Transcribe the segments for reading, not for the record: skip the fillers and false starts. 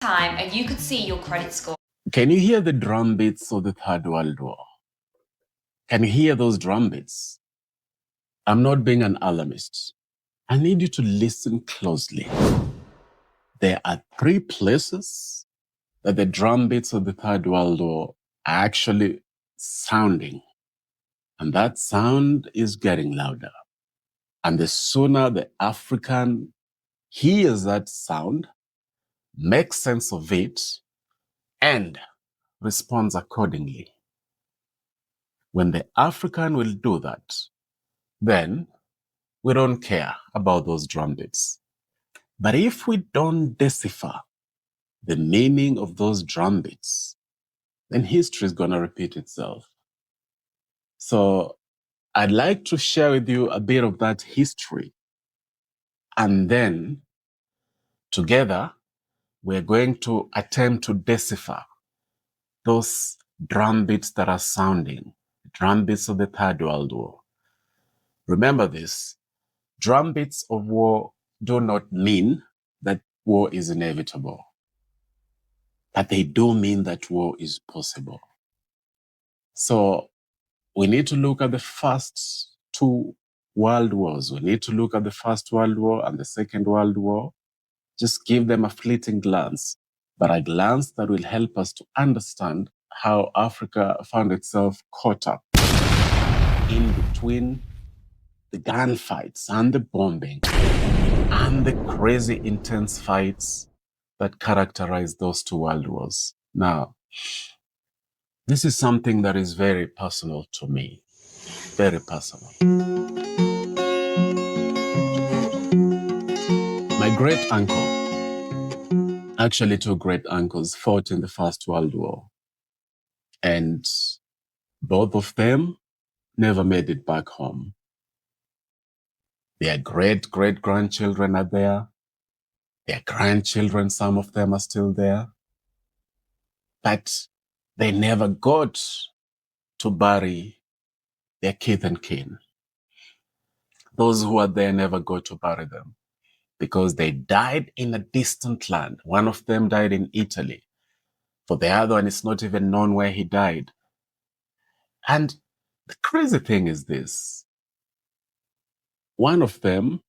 time and you could see your credit score. Can you hear the drum beats of the Third World War? Can you hear those drum beats? I'm not being an alarmist. I need you to listen closely. There are 3 places that the drum beats of the Third World War are actually sounding. And that sound is getting louder. And the sooner the African hears that sound, makes sense of it, and responds accordingly. When the African will do that, then we don't care about those drum beats. But if we don't decipher the meaning of those drum beats, then history is going to repeat itself. So I'd like to share with you a bit of that history. And then together, we're going to attempt to decipher those drum beats that are sounding, the drum beats of the Third World War. Remember this, drum beats of war do not mean that war is inevitable, but they do mean that war is possible. So we need to look at the first 2 world wars. We need to look at the First World War and the Second World War. Just give them a fleeting glance, but a glance that will help us to understand how Africa found itself caught up in between the gunfights and the bombing and the crazy intense fights that characterized those 2 world wars. Now, this is something that is very personal to me, very personal. My great uncle, actually 2 great uncles, fought in the First World War. And both of them never made it back home. Their great-great-grandchildren are there. Their grandchildren, some of them are still there. But they never got to bury their kith and kin. Those who are there never got to bury them because they died in a distant land. One of them died in Italy. For the other one, it's not even known where he died. And the crazy thing is this. One of them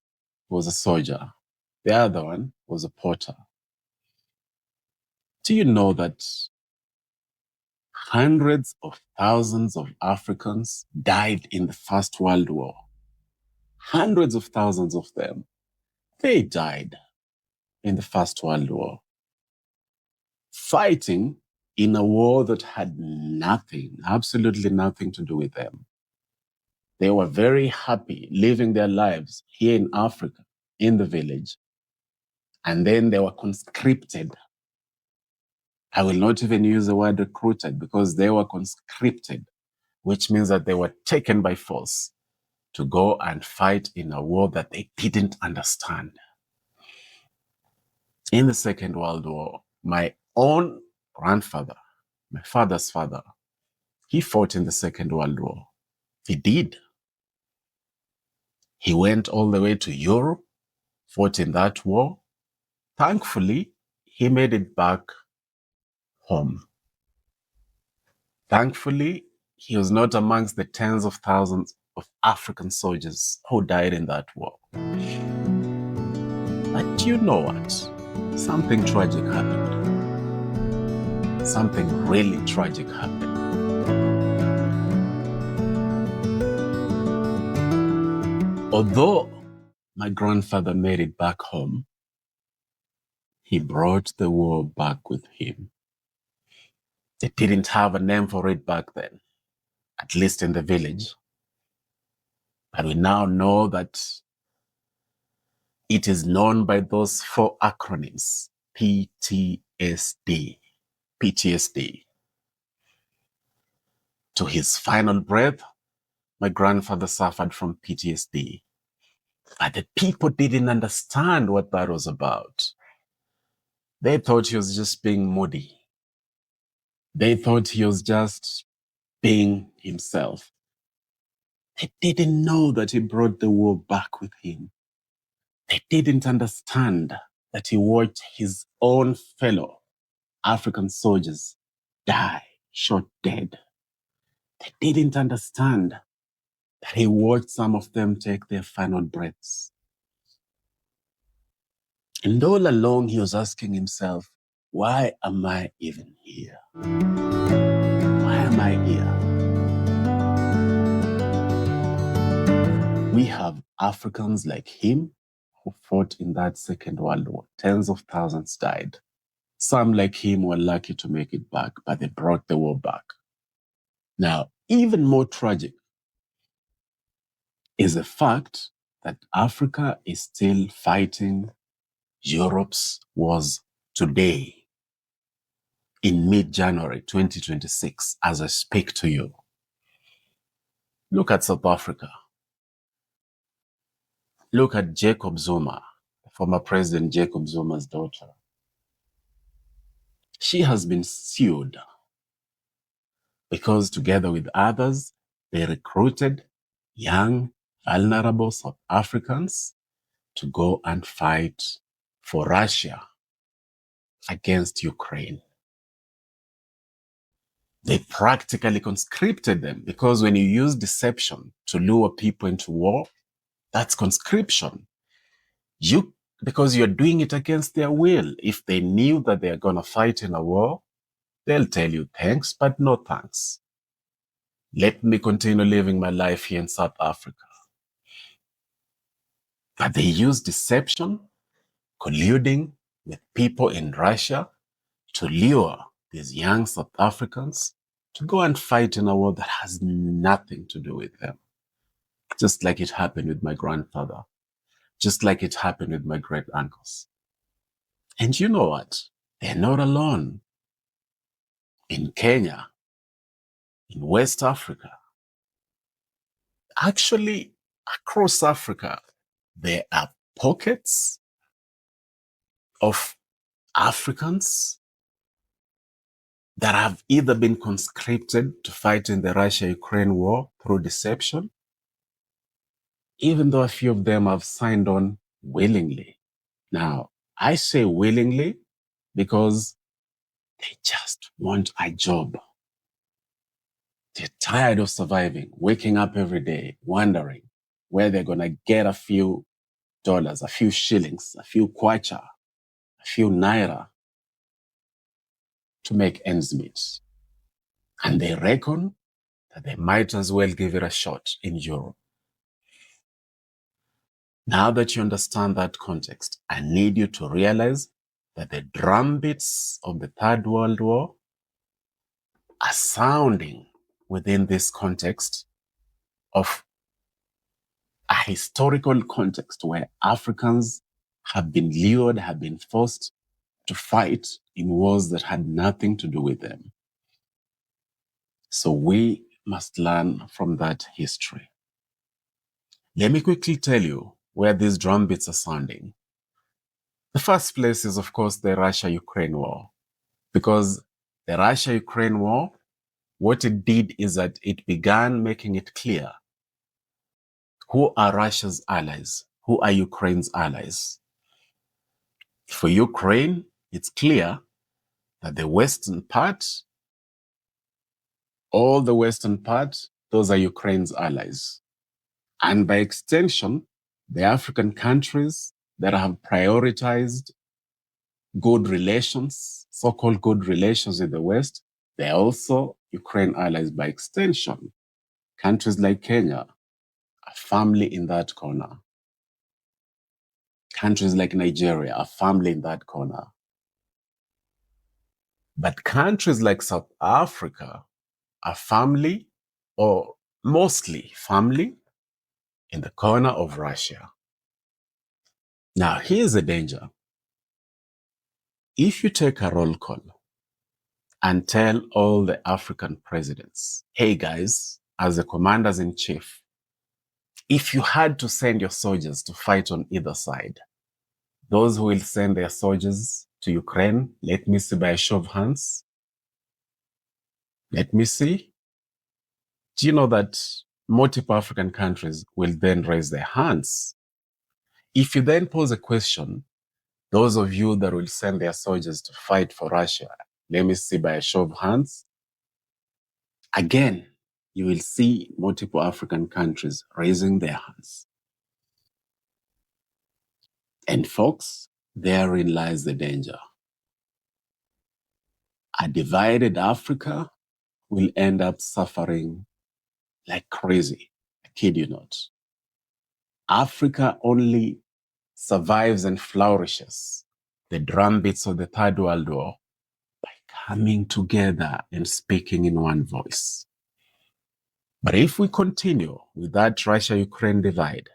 was a soldier. The other one was a porter. Do you know that hundreds of thousands of Africans died in the First World War? Hundreds of thousands of them. They died in the First World War, fighting in a war that had nothing, absolutely nothing to do with them. They were very happy living their lives here in Africa, in the village. And then they were conscripted. I will not even use the word recruited because they were conscripted, which means that they were taken by force to go and fight in a war that they didn't understand. In the Second World War, my own grandfather, my father's father, he fought in the Second World War. He did. He went all the way to Europe, fought in that war. Thankfully, he made it back home. Thankfully, he was not amongst the tens of thousands of African soldiers who died in that war. But you know what? Something tragic happened. Something really tragic happened. Although my grandfather made it back home, he brought the war back with him. They didn't have a name for it back then, at least in the village. But we now know that it is known by those 4 acronyms, PTSD. PTSD. To his final breath, my grandfather suffered from PTSD. But the people didn't understand what that was about. They thought he was just being moody. They thought he was just being himself. They didn't know that he brought the war back with him. They didn't understand that he watched his own fellow African soldiers die, shot dead. They didn't understand that he watched some of them take their final breaths. And all along, he was asking himself, why am I even here? Why am I here? We have Africans like him who fought in that Second World War. Tens of thousands died. Some like him were lucky to make it back, but they brought the war back. Now, even more tragic is the fact that Africa is still fighting Europe's wars today in mid-January 2026 as I speak to you. Look at South Africa. Look at Jacob Zuma, former President Jacob Zuma's daughter. She has been sued because together with others, they recruited young, vulnerable South Africans to go and fight for Russia against Ukraine. They practically conscripted them because when you use deception to lure people into war, that's conscription. Because you're doing it against their will. If they knew that they're going to fight in a war, they'll tell you thanks, but no thanks. Let me continue living my life here in South Africa. But they use deception, colluding with people in Russia to lure these young South Africans to go and fight in a war that has nothing to do with them. Just like it happened with my grandfather. Just like it happened with my great uncles. And you know what? They're not alone. In Kenya, in West Africa, actually across Africa, there are pockets of Africans that have either been conscripted to fight in the Russia-Ukraine war through deception, even though a few of them have signed on willingly. Now, I say willingly because they just want a job. They're tired of surviving, waking up every day, wondering where they're going to get a few dollars, a few shillings, a few kwacha, a few naira to make ends meet. And they reckon that they might as well give it a shot in Europe. Now that you understand that context, I need you to realize that the drumbeats of the Third World War are sounding within this context of a historical context where Africans have been lured, have been forced to fight in wars that had nothing to do with them. So we must learn from that history. Let me quickly tell you where these drumbeats are sounding. The first place is, of course, the Russia-Ukraine war. Because the Russia-Ukraine war, what it did is that it began making it clear who are Russia's allies, who are Ukraine's allies. For Ukraine, it's clear that the western part, all the western part, those are Ukraine's allies. And by extension, the African countries that have prioritized good relations, so-called good relations with the West, they're also Ukraine allies by extension. Countries like Kenya are firmly in that corner. Countries like Nigeria are firmly in that corner. But countries like South Africa are firmly, or mostly firmly, in the corner of Russia. Now, here's the danger. If you take a roll call and tell all the African presidents, hey guys, as the commanders in chief, if you had to send your soldiers to fight on either side, those who will send their soldiers to Ukraine, let me see by a show of hands. Let me see. Do you know that multiple African countries will then raise their hands? If you then pose a question, those of you that will send their soldiers to fight for Russia Let me see by a show of hands. Again, you will see multiple African countries raising their hands. And folks, therein lies the danger. A divided Africa will end up suffering like crazy. I kid you not. Africa only survives and flourishes the drumbeats of the Third World War by coming together and speaking in one voice. But if we continue with that Russia-Ukraine divide,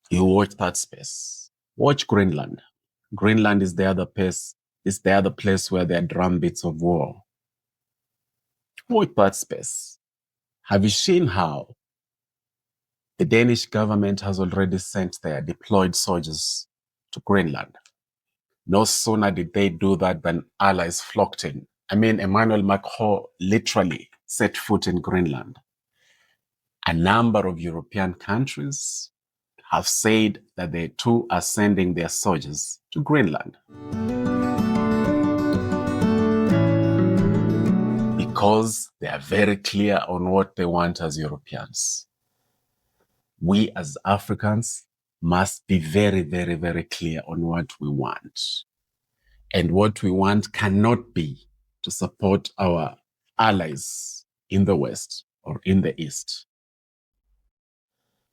you watch that space. Watch Greenland. Greenland is the other place. It's the other place where there are drumbeats of war. Watch that space. Have you seen how the Danish government has already sent their deployed soldiers to Greenland? No sooner did they do that than allies flocked in. I mean, Emmanuel Macron literally set foot in Greenland. A number of European countries have said that they too are sending their soldiers to Greenland. Because they are very clear on what they want as Europeans. We as Africans must be very, very, very clear on what we want. And what we want cannot be to support our allies in the West or in the East.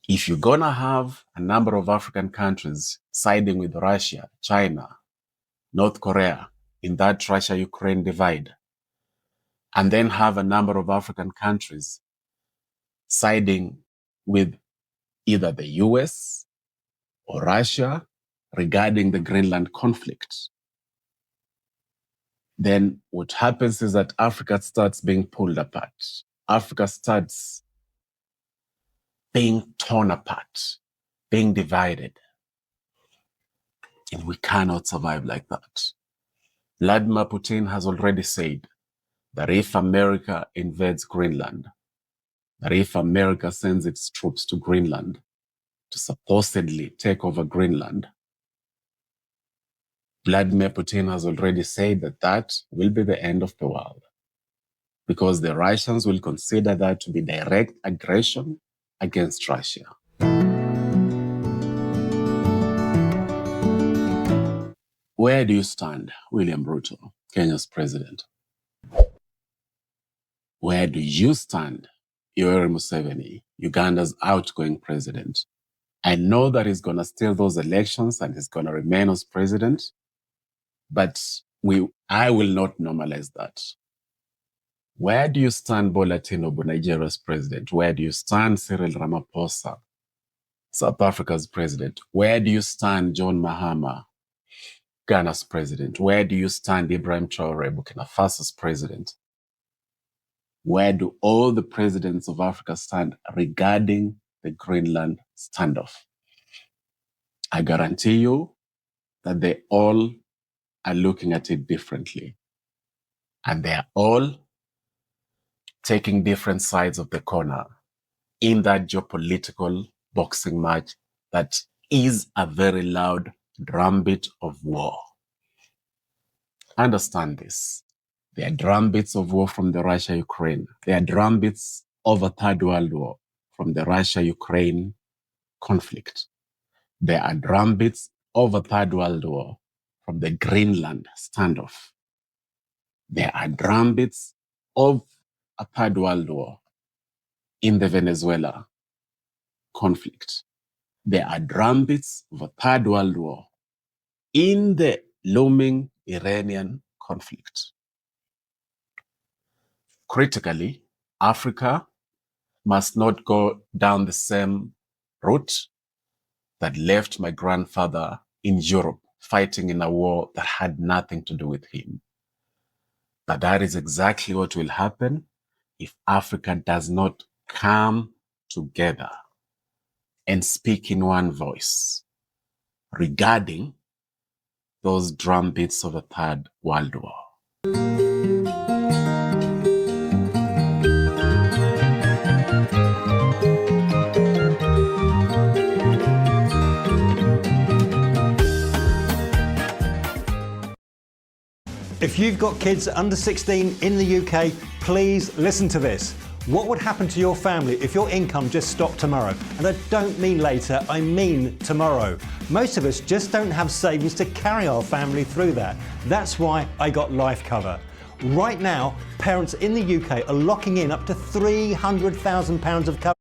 If you're gonna have a number of African countries siding with Russia, China, North Korea in that Russia-Ukraine divide, and then have a number of African countries siding with either the US or Russia regarding the Greenland conflict, then what happens is that Africa starts being pulled apart. Africa starts being torn apart, being divided. And we cannot survive like that. Vladimir Putin has already said that if America invades Greenland, that if America sends its troops to Greenland to supposedly take over Greenland, Vladimir Putin has already said that that will be the end of the world, because the Russians will consider that to be direct aggression against Russia. Where do you stand, William Ruto, Kenya's president? Where do you stand, Yoweri Museveni, Uganda's outgoing president? I know that he's going to steal those elections and he's going to remain as president, but I will not normalize that. Where do you stand, Bola Tinubu, Nigeria's president? Where do you stand, Cyril Ramaphosa, South Africa's president? Where do you stand, John Mahama, Ghana's president? Where do you stand, Ibrahim Traore, Burkina Faso's president? Where do all the presidents of Africa stand regarding the Greenland standoff? I guarantee you that they all are looking at it differently. And they are all taking different sides of the corner in that geopolitical boxing match that is a very loud drumbeat of war. Understand this. There are drumbeats of war from the Russia-Ukraine. There are drumbeats of a Third World War from the Russia-Ukraine conflict. There are drumbeats of a Third World War from the Greenland standoff. There are drumbeats of a Third World War in the Venezuela conflict. There are drumbeats of a Third World War in the looming Iranian conflict. Critically, Africa must not go down the same route that left my grandfather in Europe fighting in a war that had nothing to do with him. But that is exactly what will happen if Africa does not come together and speak in one voice regarding those drumbeats of the Third World War. If you've got kids under 16 in the UK, please listen to this. What would happen to your family if your income just stopped tomorrow? And I don't mean later, I mean tomorrow. Most of us just don't have savings to carry our family through that. That's why I got life cover. Right now, parents in the UK are locking in up to £300,000 of cover.